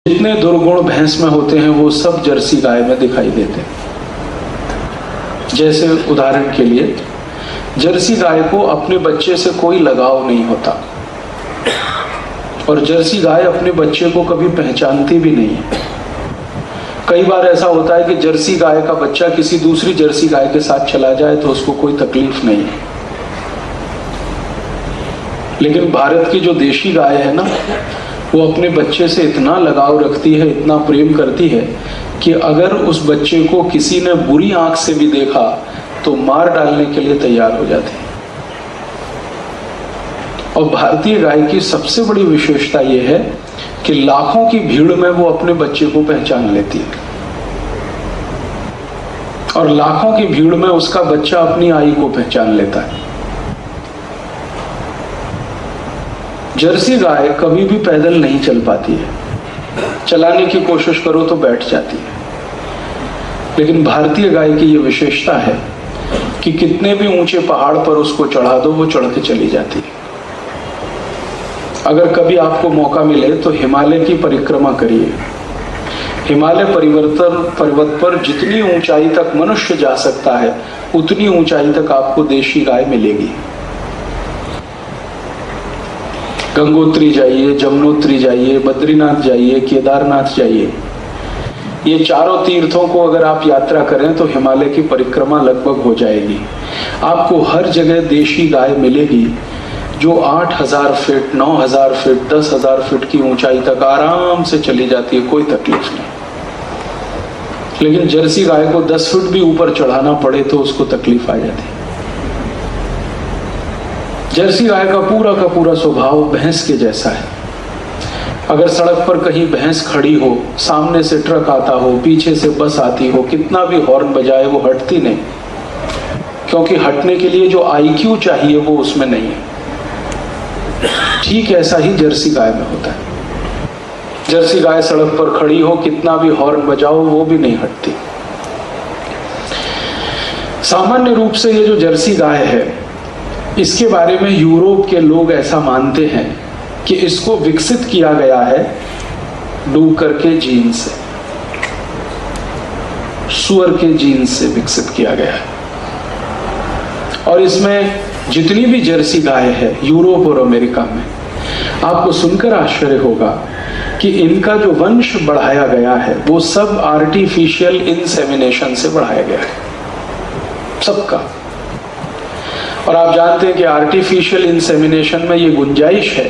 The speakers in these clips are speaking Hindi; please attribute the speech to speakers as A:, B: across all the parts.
A: जितने दुर्गुण भैंस में होते हैं वो सब जर्सी गाय में दिखाई देते हैं। जैसे उदाहरण के लिए जर्सी गाय को अपने बच्चे से कोई लगाव नहीं होता और जर्सी गाय अपने बच्चे को कभी पहचानती भी नहीं है। कई बार ऐसा होता है कि जर्सी गाय का बच्चा किसी दूसरी जर्सी गाय के साथ चला जाए तो उसको कोई तकलीफ नहीं है, लेकिन भारत की जो देशी गाय है ना, वो अपने बच्चे से इतना लगाव रखती है, इतना प्रेम करती है कि अगर उस बच्चे को किसी ने बुरी आंख से भी देखा तो मार डालने के लिए तैयार हो जाती है। और भारतीय गाय की सबसे बड़ी विशेषता यह है कि लाखों की भीड़ में वो अपने बच्चे को पहचान लेती है और लाखों की भीड़ में उसका बच्चा अपनी आई को पहचान लेता है। जर्सी गाय कभी भी पैदल नहीं चल पाती है, चलाने की कोशिश करो तो बैठ जाती है, लेकिन भारतीय गाय की यह विशेषता है कि कितने भी ऊंचे पहाड़ पर उसको चढ़ा दो वो चढ़ के चली जाती है। अगर कभी आपको मौका मिले तो हिमालय की परिक्रमा करिए। हिमालय पर्वत पर जितनी ऊंचाई तक मनुष्य जा सकता है उतनी ऊंचाई तक आपको देशी गाय मिलेगी। गंगोत्री जाइए, जमुनोत्री जाइए, बद्रीनाथ जाइए, केदारनाथ जाइए, ये चारों तीर्थों को अगर आप यात्रा करें तो हिमालय की परिक्रमा लगभग हो जाएगी। आपको हर जगह देशी गाय मिलेगी जो 8,000 फीट, 9,000 फीट, 10,000 फीट की ऊंचाई तक आराम से चली जाती है, कोई तकलीफ नहीं। लेकिन जर्सी गाय को 10 फीट भी ऊपर चढ़ाना पड़े तो उसको तकलीफ आ जाती है। जर्सी गाय का पूरा स्वभाव भैंस के जैसा है। अगर सड़क पर कहीं भैंस खड़ी हो, सामने से ट्रक आता हो, पीछे से बस आती हो, कितना भी हॉर्न बजाए वो हटती नहीं, क्योंकि हटने के लिए जो IQ चाहिए वो उसमें नहीं है। ठीक ऐसा ही जर्सी गाय में होता है। जर्सी गाय सड़क पर खड़ी हो, कितना भी हॉर्न बजाओ वो भी नहीं हटती। सामान्य रूप से ये जो जर्सी गाय है, इसके बारे में यूरोप के लोग ऐसा मानते हैं कि इसको विकसित किया गया है डूकर के जीन से, सुअर के जीन से विकसित किया गया है। और इसमें जितनी भी जर्सी गाय है यूरोप और अमेरिका में, आपको सुनकर आश्चर्य होगा कि इनका जो वंश बढ़ाया गया है वो सब आर्टिफिशियल इंसेमिनेशन से बढ़ाया गया है, सबका। और आप जानते हैं कि आर्टिफिशियल इंसेमिनेशन में ये गुंजाइश है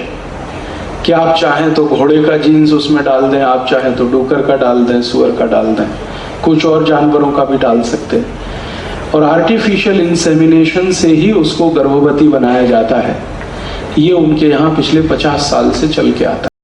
A: कि आप चाहें तो घोड़े का जीन्स उसमें डाल दें, आप चाहें तो डूकर का डाल दें, सुअर का डाल दें, कुछ और जानवरों का भी डाल सकते हैं। और आर्टिफिशियल इंसेमिनेशन से ही उसको गर्भवती बनाया जाता है। ये उनके यहाँ पिछले 50 साल से चल के आता है।